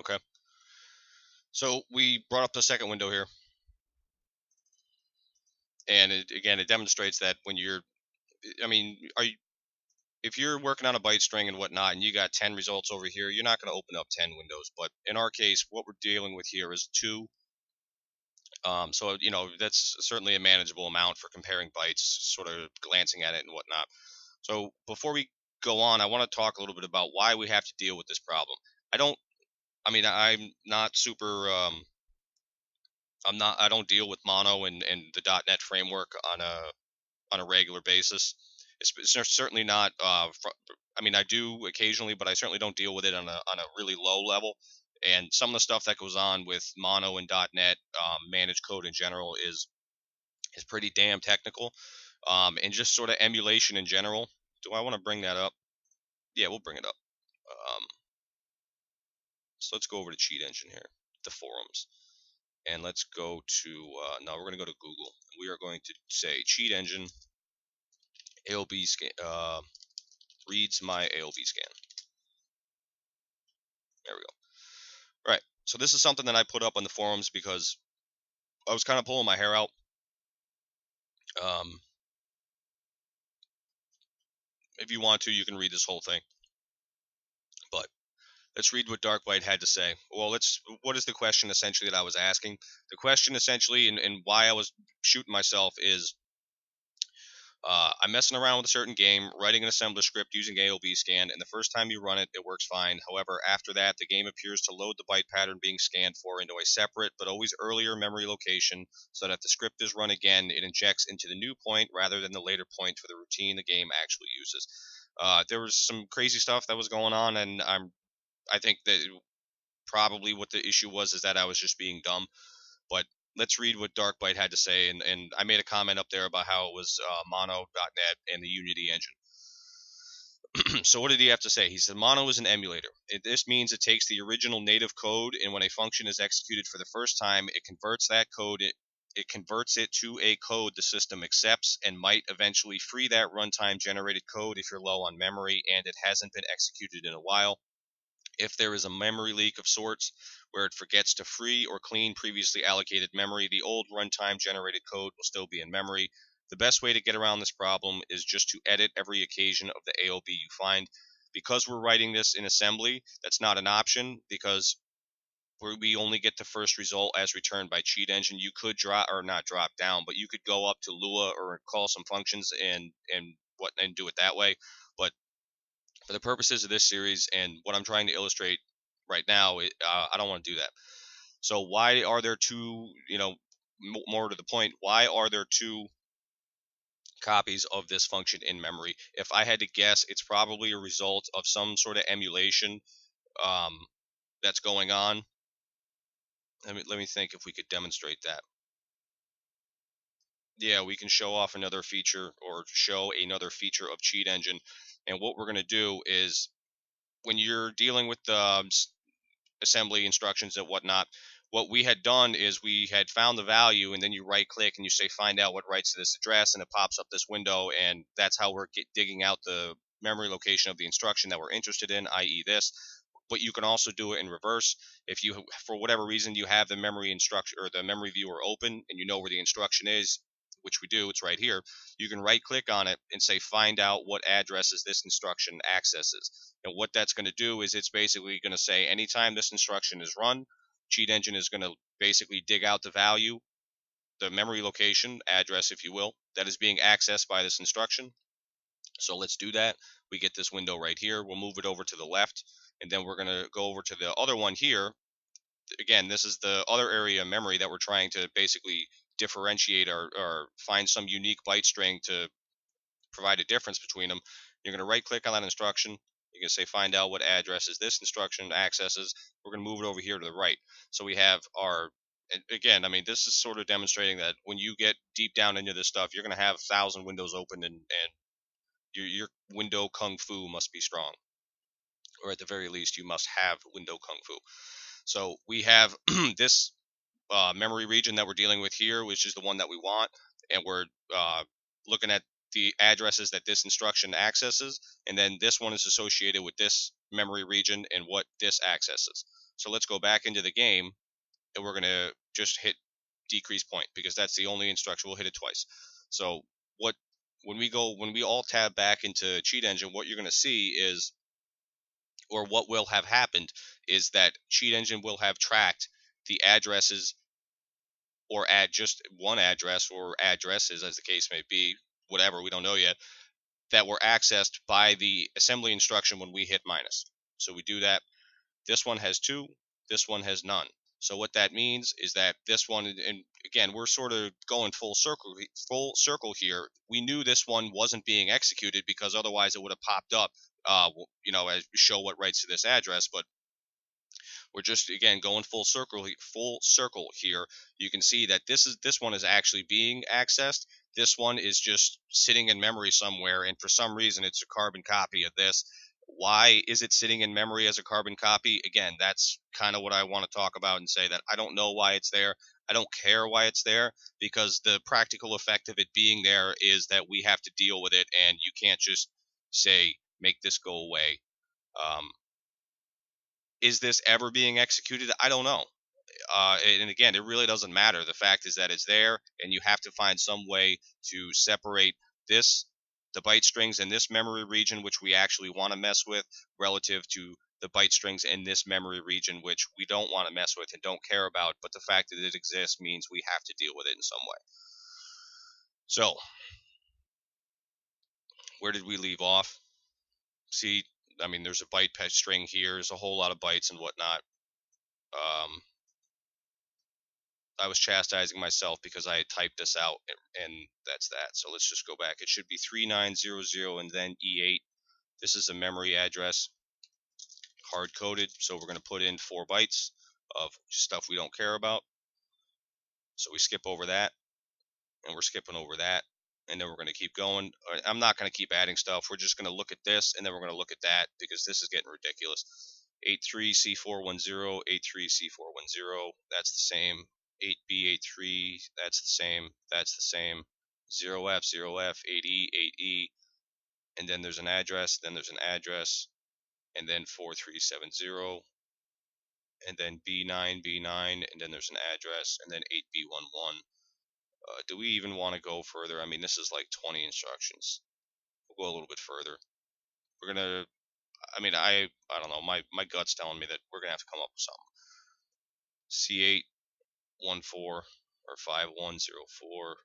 Okay. So we brought up the second window here, and it demonstrates that when you're, I mean, if you're working on a byte string and whatnot, and you got 10 results over here, you're not going to open up 10 windows. But in our case, what we're dealing with here is two. So that's certainly a manageable amount for comparing bytes, sort of glancing at it and whatnot. So before we go on, I want to talk a little bit about why we have to deal with this problem. I don't. I mean, I'm not super. I'm not. I don't deal with Mono and the .NET framework on a regular basis. It's certainly not. I mean, I do occasionally, but I certainly don't deal with it on a really low level. And some of the stuff that goes on with Mono and .NET managed code in general is pretty damn technical. And just sort of emulation in general. Do I want to bring that up? Yeah, we'll bring it up. Um, so let's go over to Cheat Engine here, the forums, and let's go to. Now we're going to go to Google. We are going to say Cheat Engine AOB scan. Reads my AOB scan. There we go. Right. So this is something that I put up on the forums because I was kind of pulling my hair out. Um, if you want to, you can read this whole thing. But let's read what Darkbyte had to say. Well, what is the question essentially that I was asking? The question essentially, and why I was shooting myself is I'm messing around with a certain game, writing an assembler script using AOB scan, and the first time you run it, it works fine. However, after that, the game appears to load the byte pattern being scanned for into a separate but always earlier memory location, so that if the script is run again, it injects into the new point rather than the later point for the routine the game actually uses. There was some crazy stuff that was going on, and I think that probably what the issue was is that I was just being dumb. But let's read what Darkbyte had to say, and I made a comment up there about how it was Mono.net and the Unity engine. So what did he have to say? He said Mono is an emulator. This means it takes the original native code, and when a function is executed for the first time, it converts that code. It converts it to a code the system accepts and might eventually free that runtime generated code if you're low on memory and it hasn't been executed in a while. If there is a memory leak of sorts where it forgets to free or clean previously allocated memory, the old runtime generated code will still be in memory. The best way to get around this problem is just to edit every occasion of the AOB you find. Because we're writing this in assembly, that's not an option because we only get the first result as returned by Cheat Engine. You could drop or not drop down, but you could go up to Lua or call some functions and do it that way. But for the purposes of this series and what I'm trying to illustrate right now, I don't want to do that. So why are there two? More to the point, why are there two copies of this function in memory? If I had to guess, it's probably a result of some sort of emulation um, that's going on. Let me think if we could demonstrate that. Yeah, we can show off another feature or show another feature of Cheat Engine. And what we're going to do is when you're dealing with the assembly instructions and whatnot, what we had done is we had found the value, and then you right click and you say find out what writes to this address, and it pops up this window, and that's how we're digging out the memory location of the instruction that we're interested in, i.e. this. But you can also do it in reverse. If you, for whatever reason, you have the memory instruction or the memory viewer open and you know where the instruction is, which we do, it's right here, you can right click on it and say find out what addresses this instruction accesses. And what that's going to do is it's basically going to say anytime this instruction is run, Cheat Engine is going to basically dig out the value, the memory location, address if you will, that is being accessed by this instruction. So let's do that. We get this window right here. We'll move it over to the left, and then we're going to go over to the other one here. Again, this is the other area of memory that we're trying to basically differentiate or find some unique byte string to provide a difference between them. You're going to right click on that instruction. You can say find out what addresses this instruction accesses. We're going to move it over here to the right. So we have our, again, I mean, this is sort of demonstrating that when you get deep down into this stuff, you're going to have 1,000 windows open, and your window kung fu must be strong. Or at the very least, you must have window kung fu. So we have this memory region that we're dealing with here, which is the one that we want, and we're looking at the addresses that this instruction accesses, and then this one is associated with this memory region and what this accesses. So let's go back into the game, and we're going to just hit decrease point, because that's the only instruction. We'll hit it twice. So what when we all tab back into Cheat Engine, what you're going to see is, or what will have happened, is that Cheat Engine will have tracked the addresses, or add just one address, or addresses as the case may be, whatever, we don't know yet, that were accessed by the assembly instruction when we hit minus. So we do that. This one has 2, this one has none. So what that means is that this one, and again, we're sort of going full circle here. We knew this one wasn't being executed, because otherwise it would have popped up, as show what writes to this address. But we're just, again, going full circle here. You can see that this one is actually being accessed. This one is just sitting in memory somewhere, and for some reason it's a carbon copy of this. Why is it sitting in memory as a carbon copy? Again, that's kind of what I want to talk about, and say that I don't know why it's there. I don't care why it's there, because the practical effect of it being there is that we have to deal with it, and you can't just say, make this go away. Is this ever being executed? I don't know. And again, it really doesn't matter. The fact is that it's there, and you have to find some way to separate the byte strings in this memory region, which we actually want to mess with, relative to the byte strings in this memory region, which we don't want to mess with and don't care about. But the fact that it exists means we have to deal with it in some way. So, where did we leave off? See, I mean, there's a byte string here. There's a whole lot of bytes and whatnot. I was chastising myself because I had typed this out, and that's that. So let's just go back. It should be 3900 and then E8. This is a memory address, hard coded. So we're going to put in 4 bytes of stuff we don't care about. So we skip over that, and we're skipping over that, and then we're going to keep going. I'm not going to keep adding stuff. We're just going to look at this, and then we're going to look at that, because this is getting ridiculous. 83C410, 83C410, that's the same. 8B83, that's the same. That's the same. 0F, 0F, 8E, 8E, and then there's an address, then there's an address, and then 4370, and then B9, B9, and then there's an address, and then 8B11. Do we even want to go further? I mean, this is like 20 instructions. We'll go a little bit further. We're gonna, I mean, I don't know. My gut's telling me that we're gonna have to come up with something. C814 or 5104.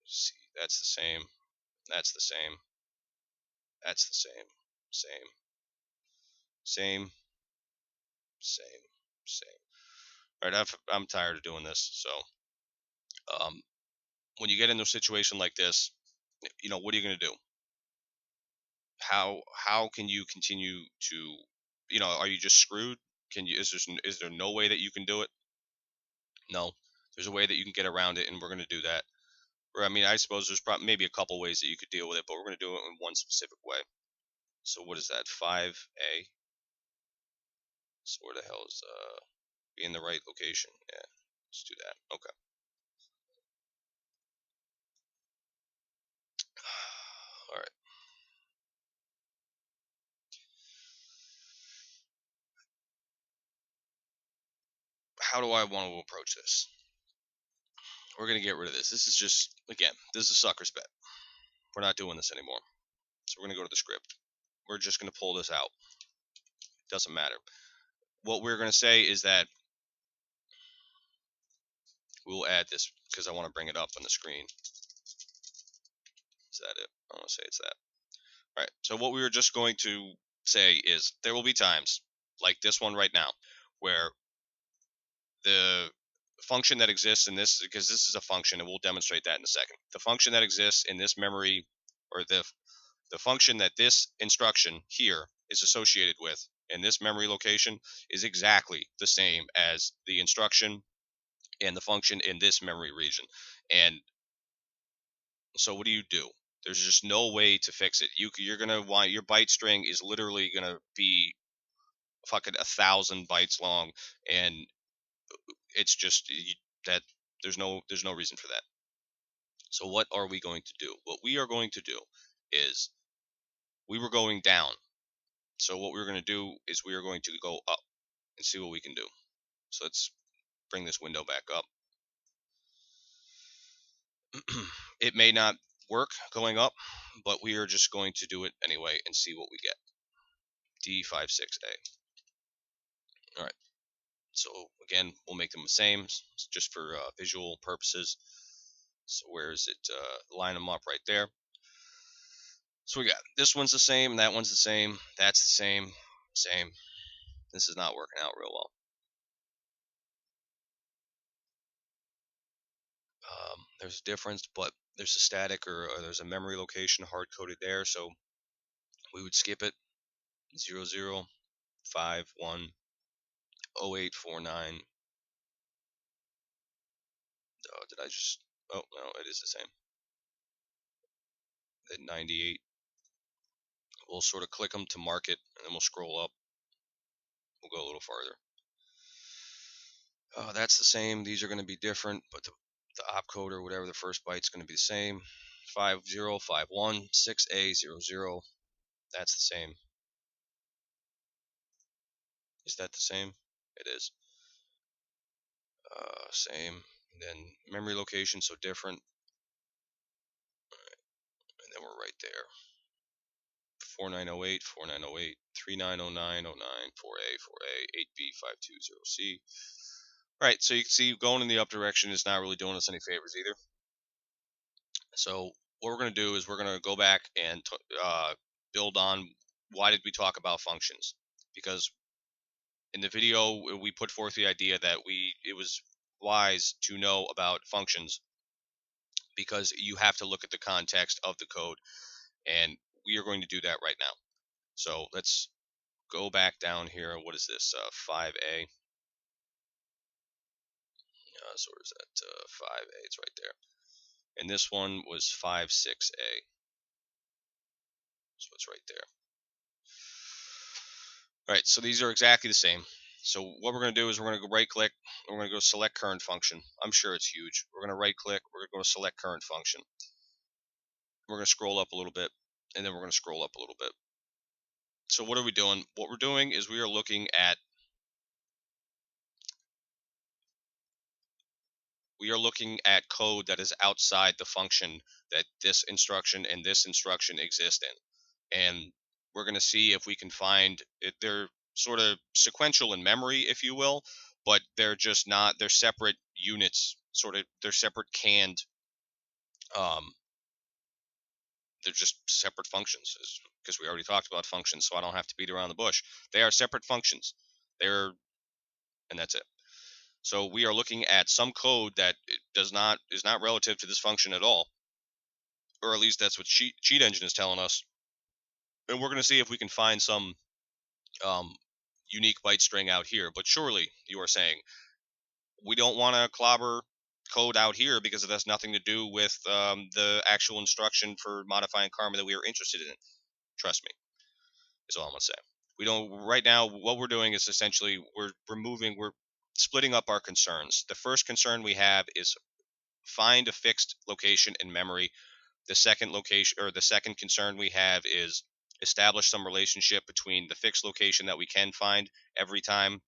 See, that's the same. That's the same. That's the same. Same. Same. Same. Same. All right, I'm tired of doing this. So, when you get into a situation like this, what are you gonna do? How can you continue to, are you just screwed? Is there no way that you can do it? No, there's a way that you can get around it, and we're gonna do that. Or, I mean, I suppose there's probably maybe a couple ways that you could deal with it, but we're gonna do it in one specific way. So what is that? 5A. So where the hell is be in the right location? Yeah, let's do that. Okay. All right. How do I want to approach this? We're gonna get rid of this. This is just, again, this is a sucker's bet. We're not doing this anymore. So we're gonna go to the script. We're just gonna pull this out. Doesn't matter. What we're gonna say is that we'll add this, because I want to bring it up on the screen. Is that it? I want to say it's that. All right. So what we were just going to say is there will be times like this one right now where the function that exists in this, because this is a function, and we'll demonstrate that in a second. The function that exists in this memory, or the function that this instruction here is associated with in this memory location, is exactly the same as the instruction and the function in this memory region. And so what do? There's just no way to fix it. You're gonna want, your byte string is literally gonna be fucking 1,000 bytes long, and it's just that there's no reason for that. So what are we going to do? What we are going to do is, we were going down. So what we're going to do is we are going to go up. see what we can do. So let's bring this window back up. It may not work going up, but we are just going to do it anyway and see what we get. D56A. All right. So again, we'll make them the same just for visual purposes. So where is it? Line them up right there. So we got this one's the same, that one's the same, that's the same, same. This is not working out real well. There's a difference, but there's a static or there's a memory location hard coded there, so we would skip it. 00510849. Did I just? Oh no, it is the same. At 98, we'll sort of click them to mark it, and then we'll scroll up. We'll go a little farther. That's the same. These are going to be different, but the opcode or whatever the first byte's going to be the same. 50516A00. That's the same. Is that the same? It is. Same. And then memory location, so different. All right. And then we're right there. 4908, 4908, 390909, 4A, 4A, 8B, 520C. All right, so you can see going in the up direction is not really doing us any favors either. So what we're going to do is we're going to go back and build on why did we talk about functions? Because in the video we put forth the idea that it was wise to know about functions because you have to look at the context of the code, and we are going to do that right now. So let's go back down here. What is this? 5A. So where's that? 5A. It's right there. And this one was 56A. So it's right there. All right, so these are exactly the same. So what we're going to do is we're going to go right click. We're going to go select current function. I'm sure it's huge. We're going to right click. We're going to go to select current function. We're going to scroll up a little bit, and then we're going to scroll up a little bit. So what are we doing? What we're doing is we are looking at code that is outside the function that this instruction and this instruction exist in. And we're going to see if we can find it. They're sort of sequential in memory, if you will, but they're just not. They're separate units. They're separate canned. They're just separate functions, because we already talked about functions, so I don't have to beat around the bush. They are separate functions. And that's it. So we are looking at some code that is not relative to this function at all, or at least that's what Cheat Engine is telling us. And we're going to see if we can find some unique byte string out here. But surely you are saying we don't want to clobber code out here because it has nothing to do with the actual instruction for modifying karma that we are interested in. Trust me, is all I'm going to say. We don't right now. What we're doing is essentially we're splitting up our concerns. The first concern we have is find a fixed location in memory. The second concern we have is establish some relationship between the fixed location that we can find every time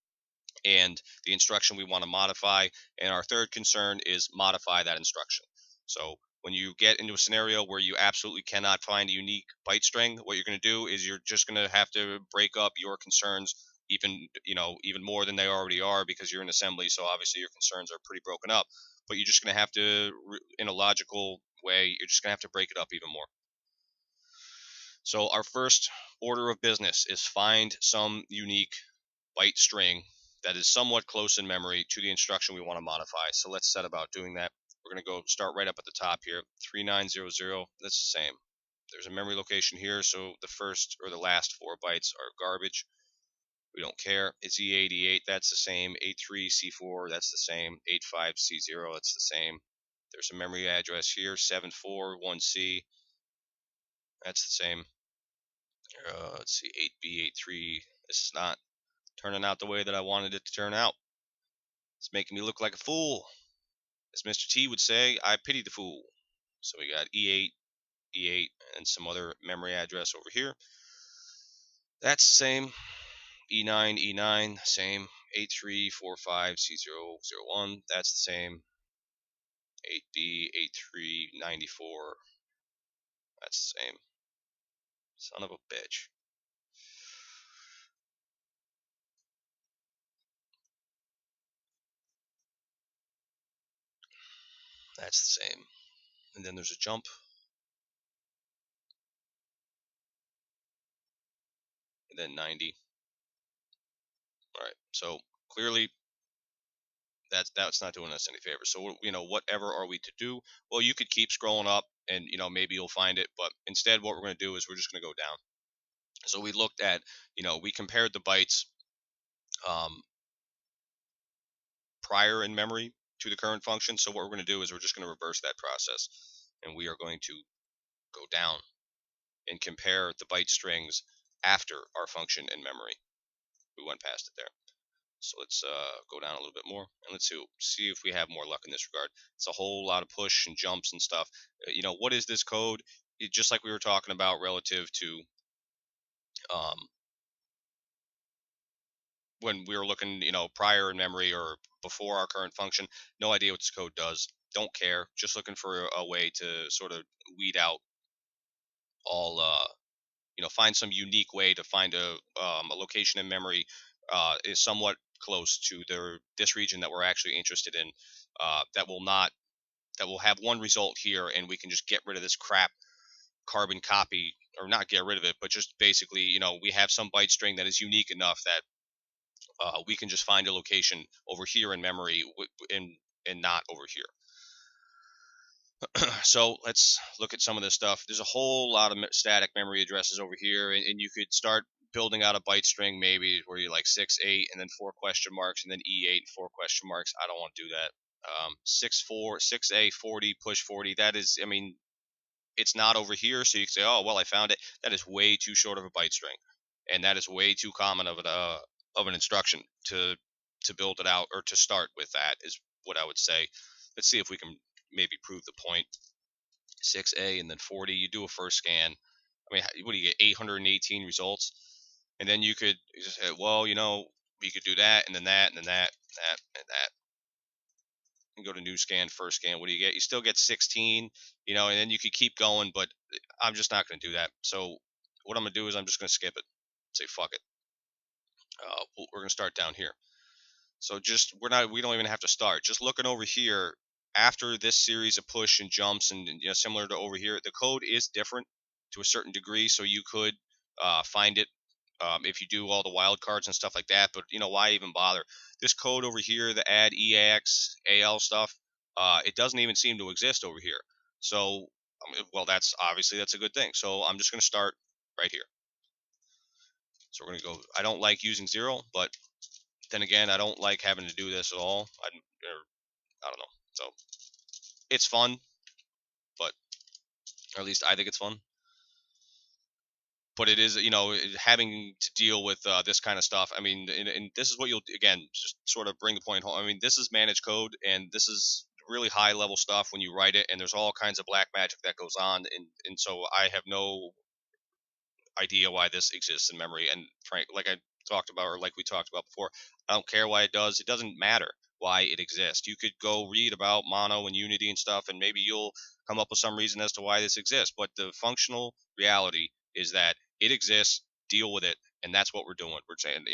and the instruction we want to modify. And our third concern is modify that instruction. So when you get into a scenario where you absolutely cannot find a unique byte string, what you're going to do is you're just going to have to break up your concerns even more than they already are, because you're in assembly, so obviously your concerns are pretty broken up. But you're just going to have to, in a logical way, you're just going to have to break it up even more. So our first order of business is find some unique byte string that is somewhat close in memory to the instruction we want to modify. So let's set about doing that. We're going to go start right up at the top here. 3900, that's the same. There's a memory location here, so the first or the last 4 bytes are garbage. We don't care. It's E88, that's the same. 83C4, that's the same. 85C0, that's the same. There's a memory address here, 741C. That's the same. Let's see, 8B83. This is not turning out the way that I wanted it to turn out. It's making me look like a fool. As Mr. T would say, I pity the fool. So we got E8, E8, and some other memory address over here. That's the same. E9, E9, same. 8345 C001, that's the same. 8B, 8394, that's the same. Son of a bitch. That's the same. And then there's a jump. And then 90. All right. So clearly that's not doing us any favors. So whatever are we to do? Well, you could keep scrolling up, and maybe you'll find it. But instead, what we're going to do is we're just going to go down. So we looked at, we compared the bytes um, prior in memory to the current function. So what we're going to do is we're just going to reverse that process, and we are going to go down and compare the byte strings after our function in memory. We went past it there. So let's go down a little bit more, and let's see if we have more luck in this regard. It's a whole lot of push and jumps and stuff. What is this code? Just like we were talking about relative to um, when we were looking, prior in memory or before our current function. No idea what this code does. Don't care. Just looking for a way to sort of weed out all, find some unique way to find a location in memory is somewhat close to this region that we're actually interested in. That will have one result here, and we can just get rid of this crap carbon copy, or not get rid of it, but just basically, we have some byte string that is unique enough that we can just find a location over here in memory and not over here. So let's look at some of this stuff. There's a whole lot of static memory addresses over here, and you could start building out a byte string maybe where you like 6, 8, and then 4 question marks, and then E8 and 4 question marks. I don't want to do that. 6, 4, 6A, 40, push 40. That is, I mean, it's not over here, so you can say, oh, well, I found it. That is way too short of a byte string, and that is way too common of an instruction to build it out, or to start with. That is what I would say. Let's see if we can maybe prove the point. 6A and then 40. You do a first scan. I mean, what do you get? 818 results, and then you could just say, well, we could do that, and then that, and then that, and that. And go to new scan, first scan. What do you get? You still get 16, and then you could keep going, but I'm just not going to do that. So what I'm going to do is I'm just going to skip it. Say fuck it. We're going to start down here. So we don't even have to start. Just looking over here after this series of push and jumps, and similar to over here, the code is different to a certain degree. So you could find it if you do all the wildcards and stuff like that. But why even bother? This code over here, the add EAX AL stuff, it doesn't even seem to exist over here. So, well, that's a good thing. So I'm just going to start right here. So we're going to go. I don't like using 0, but then again, I don't like having to do this at all. I don't know. So it's fun, but or at least I think it's fun. But it is, having to deal with this kind of stuff. I mean, and this is what you'll, again, just sort of bring the point home. I mean, this is managed code, and this is really high level stuff when you write it, and there's all kinds of black magic that goes on, and so I have no idea why this exists in memory. And like I talked about, or like we talked about before, I don't care why it does. It doesn't matter why it exists. You could go read about mono and unity and stuff, and maybe you'll come up with some reason as to why this exists. But the functional reality is that it exists. Deal with it, and that's what we're doing. We're saying,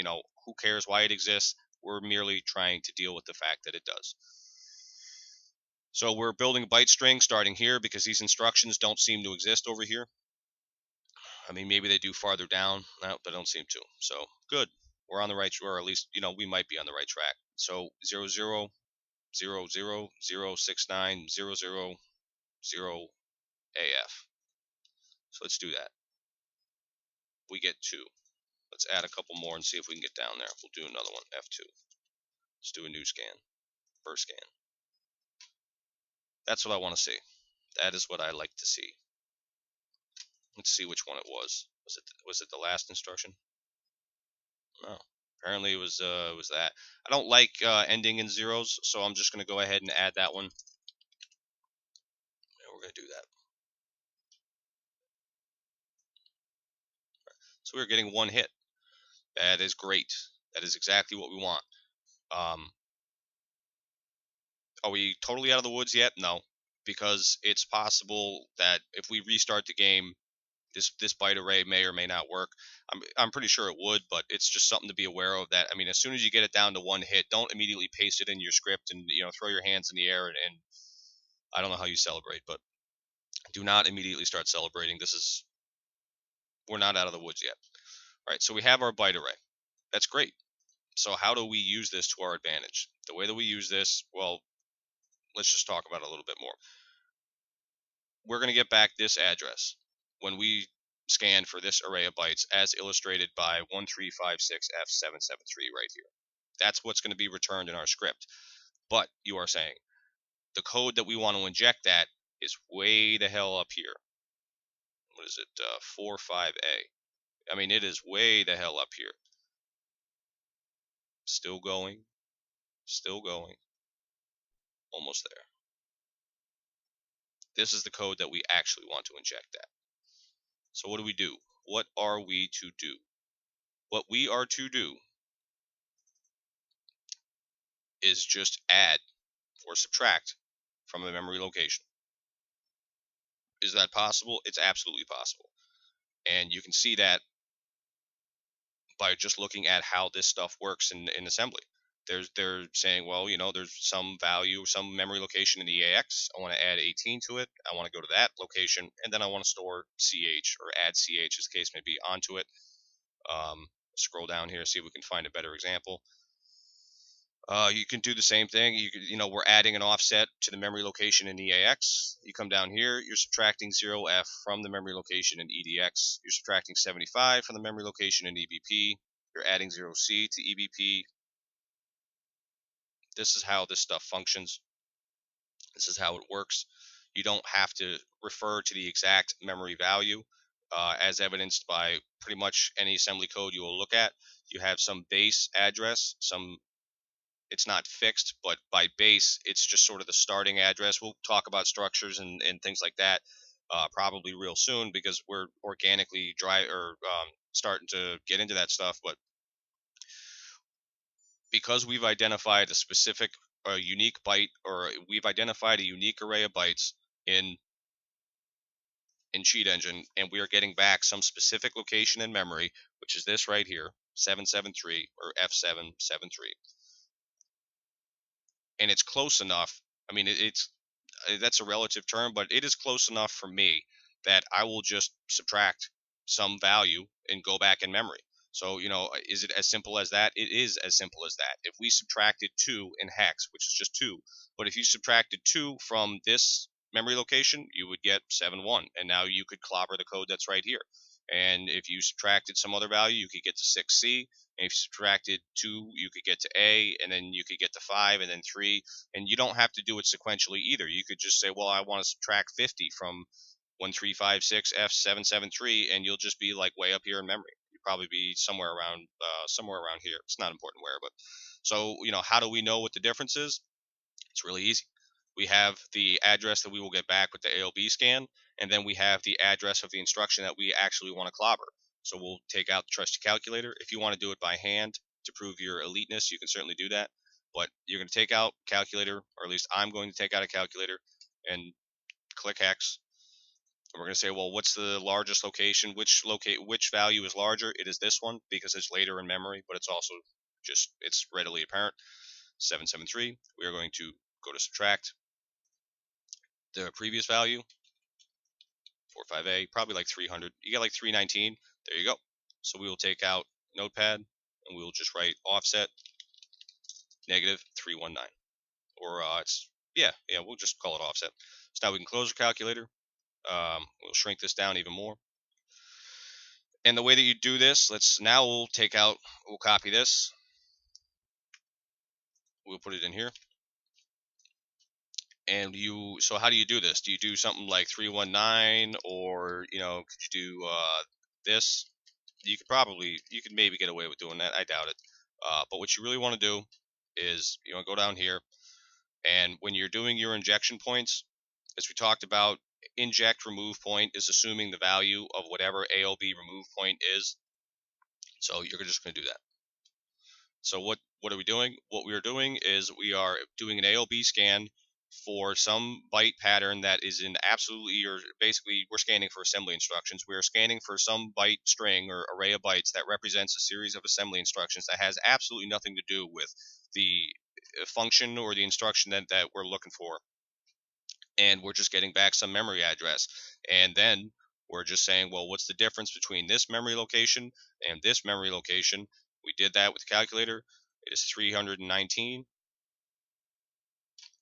who cares why it exists? We're merely trying to deal with the fact that it does. So we're building a byte string starting here because these instructions don't seem to exist over here. I mean, maybe they do farther down. No, they don't seem to. So good. We're on the right, or at least we might be on the right track. So 00, 00, 069, 000 AF. So let's do that. We get 2. Let's add a couple more and see if we can get down there. We'll do another one, F2. Let's do a new scan, first scan. That's what I want to see. That is what I like to see. Let's see which one it was. Was it the last instruction? No. Apparently it was that. I don't like ending in zeros, so I'm just going to go ahead and add that one. And we're going to do that. So we're getting one hit. That is great. That is exactly what we want. Um, are we totally out of the woods yet? No, because it's possible that if we restart the game, this byte array may or may not work. I'm pretty sure it would, but it's just something to be aware of. That I mean, as soon as you get it down to one hit, don't immediately paste it in your script and throw your hands in the air and I don't know how you celebrate, but do not immediately start celebrating. We're not out of the woods yet. All right, so we have our byte array. That's great. So how do we use this to our advantage? The way that we use this, well, let's just talk about it a little bit more. We're going to get back this address when we scan for this array of bytes as illustrated by 1356F773 right here. That's what's going to be returned in our script. But you are saying the code that we want to inject that is way the hell up here. What is it? 45A. I mean, it is way the hell up here. Still going. Still going. Almost there. This is the code that we actually want to inject that. So what do we do? What are we to do? What we are to do is just add or subtract from a memory location. Is that possible? It's absolutely possible. And you can see that by just looking at how this stuff works in assembly. They're saying, well, there's some value, some memory location in the EAX. I want to add 18 to it. I want to go to that location, and then I want to store CH or add CH, as the case may be, onto it. Scroll down here, see if we can find a better example. You can do the same thing. We're adding an offset to the memory location in EAX. You come down here, you're subtracting 0F from the memory location in EDX. You're subtracting 75 from the memory location in EBP. You're adding 0C to EBP. This is how this stuff functions. This is how it works. You don't have to refer to the exact memory value, as evidenced by pretty much any assembly code you will look at. You have some base address, it's not fixed, but by base, it's just sort of the starting address. We'll talk about structures and things like that probably real soon because we're organically starting to get into that stuff. But because we've identified a specific unique byte, or we've identified a unique array of bytes in Cheat Engine, and we are getting back some specific location in memory, which is this right here, 773 or F773, and it's close enough. I mean, it's that's a relative term, but it is close enough for me that I will just subtract some value and go back in memory. So, is it as simple as that? It is as simple as that. If we subtracted 2 in hex, which is just 2, but if you subtracted 2 from this memory location, you would get 7-1. And now you could clobber the code that's right here. And if you subtracted some other value, you could get to 6C. And if you subtracted 2, you could get to A, and then you could get to 5, and then 3. And you don't have to do it sequentially either. You could just say, well, I want to subtract 50 from 1356F773, and you'll just be like way up here in memory. You'll probably be somewhere around here. It's not important where, but so how do we know what the difference is? It's really easy. We have the address that we will get back with the ALB scan, and then we have the address of the instruction that we actually want to clobber. So we'll take out the trusty calculator. If you want to do it by hand to prove your eliteness, you can certainly do that. But you're going to take out calculator, or at least I'm going to take out a calculator and click hex. And we're going to say, well, what's the largest location? Which value is larger? It is this one because it's later in memory, but it's also it's readily apparent. 773. We are going to go to subtract the previous value, 45A, probably like 300. You get like 319. There you go. So we will take out Notepad and we will just write offset negative 319. Or we'll just call it offset. So now we can close our calculator. We'll shrink this down even more. And the way that you do this, we'll copy this. We'll put it in here. And so how do you do this? Do you do something like 319, or could you do this? You could maybe get away with doing that. I doubt it. But what you really want to do is you want to go down here, and when you're doing your injection points, as we talked about, inject remove point is assuming the value of whatever ALB remove point is. So you're just going to do that. So what are we doing? What we are doing is we are doing an AOB scan for some byte pattern that is in absolutely, or basically we're scanning for assembly instructions. We are scanning for some byte string or array of bytes that represents a series of assembly instructions that has absolutely nothing to do with the function or the instruction that we're looking for. And we're just getting back some memory address. And then we're just saying, well, what's the difference between this memory location and this memory location? We did that with the calculator. It is 319.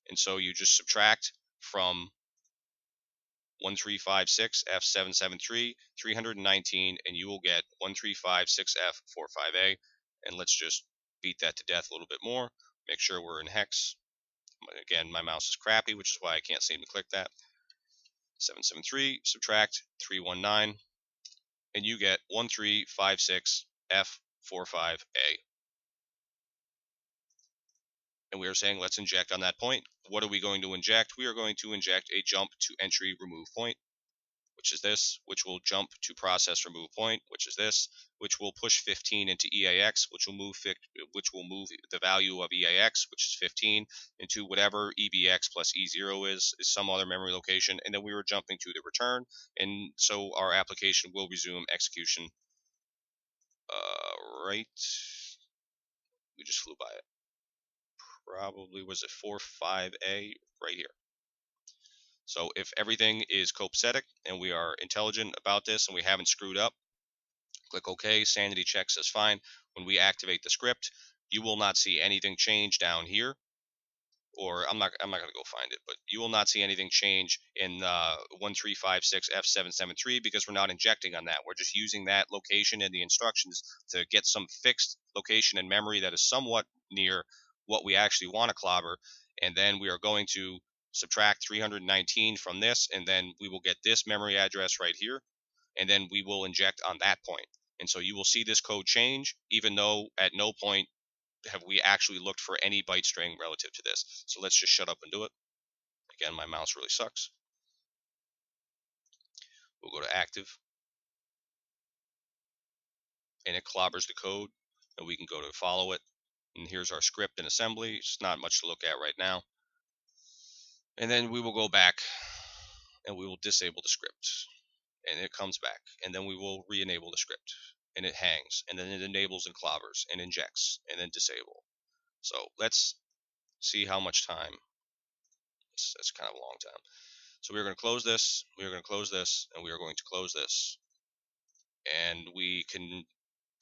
And so you just subtract from 1356F773, 319, and you will get 1356F45A. And let's just beat that to death a little bit more. Make sure we're in hex. Again, my mouse is crappy, which is why I can't seem to click that. 773, subtract 319, and you get 1356F45A. And we are saying let's inject on that point. What are we going to inject? We are going to inject a jump to entry remove point, which is this, which will jump to process remove point, which is this, which will push 15 into EAX, which will move the value of EAX, which is 15, into whatever EBX plus E0 is some other memory location, and then we were jumping to the return, and so our application will resume execution. Right, we just flew by it. Probably was it 45A right here. So if everything is copacetic and we are intelligent about this and we haven't screwed up, click OK. Sanity check says fine. When we activate the script, you will not see anything change down here. Or I'm not going to go find it, but you will not see anything change in 1356F773 because we're not injecting on that. We're just using that location and the instructions to get some fixed location in memory that is somewhat near what we actually want to clobber, and then we are going to subtract 319 from this, and then we will get this memory address right here, and then we will inject on that point. And so you will see this code change, even though at no point have we actually looked for any byte string relative to this. So let's just shut up and do it. Again, my mouse really sucks. We'll go to active, and it clobbers the code, and we can go to follow it. And here's our script in assembly. It's not much to look at right now. And then we will go back and we will disable the script, and it comes back, and then we will re-enable the script, and it hangs, and then it enables and clobbers and injects and then disable. So let's see how much time. That's kind of a long time. So we're going to close this, we are going to close this, and we are going to close this. And we can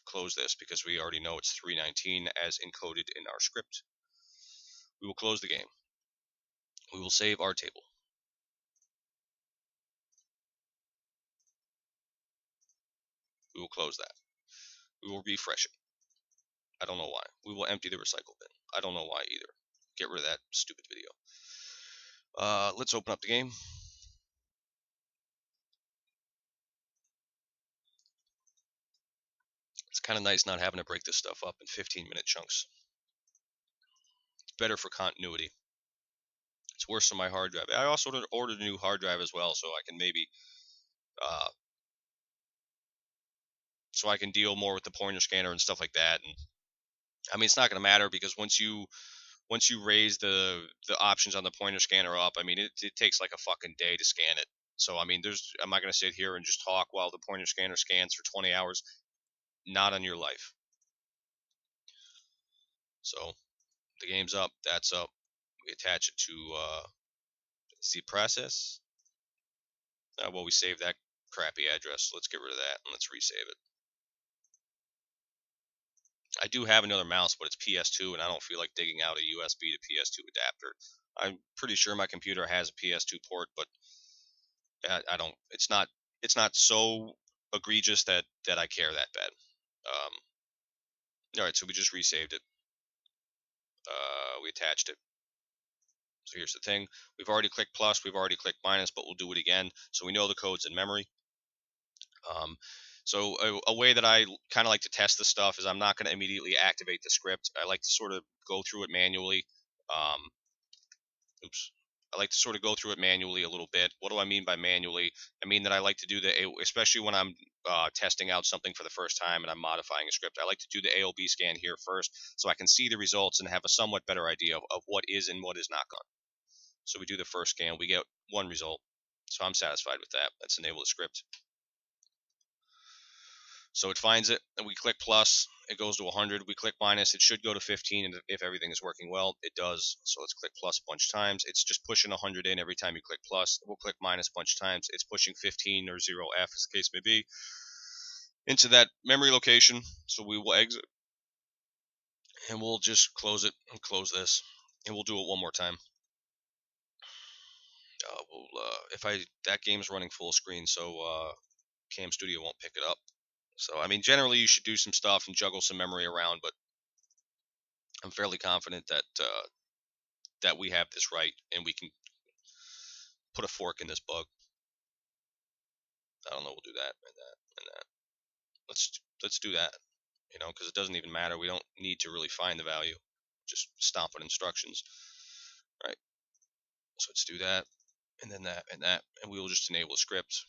close this because we already know it's 319 as encoded in our script. We will close the game. We will save our table. We will close that. We will refresh it. I don't know why. We will empty the recycle bin. I don't know why either. Get rid of that stupid video. Let's open up the game. It's kind of nice not having to break this stuff up in 15-minute chunks. It's better for continuity. It's worse for my hard drive. I also ordered a new hard drive as well, so I can maybe so I can deal more with the pointer scanner and stuff like that. And I mean, it's not going to matter because once you raise the options on the pointer scanner up, I mean, it takes like a fucking day to scan it. So I mean, I'm not going to sit here and just talk while the pointer scanner scans for 20 hours. Not on your life. So the game's up. That's up. We attach it to C process. Well, we saved that crappy address. Let's get rid of that and let's resave it. I do have another mouse, but it's PS2, and I don't feel like digging out a USB to PS2 adapter. I'm pretty sure my computer has a PS2 port, but I don't. It's not so egregious that I care that bad. All right, so we just resaved it. We attached it. So here's the thing. We've already clicked plus, we've already clicked minus, but we'll do it again. So we know the code's in memory. So a way that I kind of like to test this stuff is I'm not going to immediately activate the script. I like to sort of go through it manually. I like to sort of go through it manually a little bit. What do I mean by manually? I mean that I like to do especially when I'm testing out something for the first time and I'm modifying a script, I like to do the AOB scan here first so I can see the results and have a somewhat better idea of what is and what is not gone. So we do the first scan, we get one result. So I'm satisfied with that. Let's enable the script. So it finds it, and we click plus, it goes to 100. We click minus, it should go to 15, and if everything is working well, it does. So let's click plus a bunch of times. It's just pushing 100 in every time you click plus. We'll click minus a bunch of times. It's pushing 15 or 0F, as the case may be, into that memory location. So we will exit, and we'll just close it and close this, and we'll do it one more time. If that game's running full screen, so Cam Studio won't pick it up. So I mean, generally you should do some stuff and juggle some memory around, but I'm fairly confident that we have this right and we can put a fork in this bug. I don't know. We'll do that and that and that. Let's do that. Because it doesn't even matter. We don't need to really find the value. Just stomp on instructions, right? So let's do that, and then that and that, and we will just enable the script.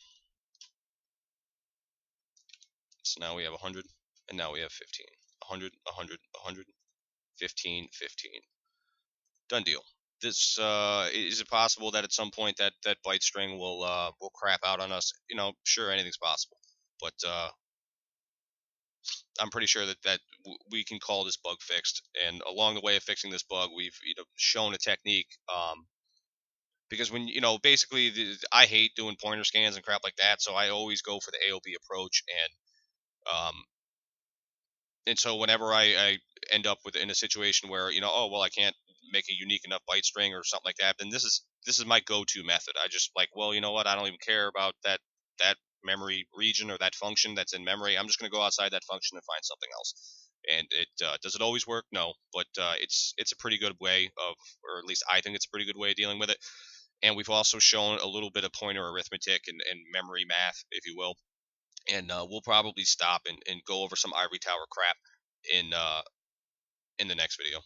So now we have 100, and now we have 15. 100, 100, 100, 15, 15. Done deal. This is it possible that at some point that byte string will crap out on us? Sure, anything's possible, but I'm pretty sure that we can call this bug fixed. And along the way of fixing this bug, we've shown a technique. Because when basically I hate doing pointer scans and crap like that, so I always go for the AOB approach, and so whenever I end up in a situation where oh well, I can't make a unique enough byte string or something like that, then this is my go-to method. I just like, well, you know what, I don't even care about that memory region or that function that's in memory. I'm just going to go outside that function and find something else. And it does it always work? No, but it's a pretty good way of, or at least I think it's a pretty good way of dealing with it. And we've also shown a little bit of pointer arithmetic and memory math, if you will. And we'll probably stop and go over some ivory tower crap in the next video.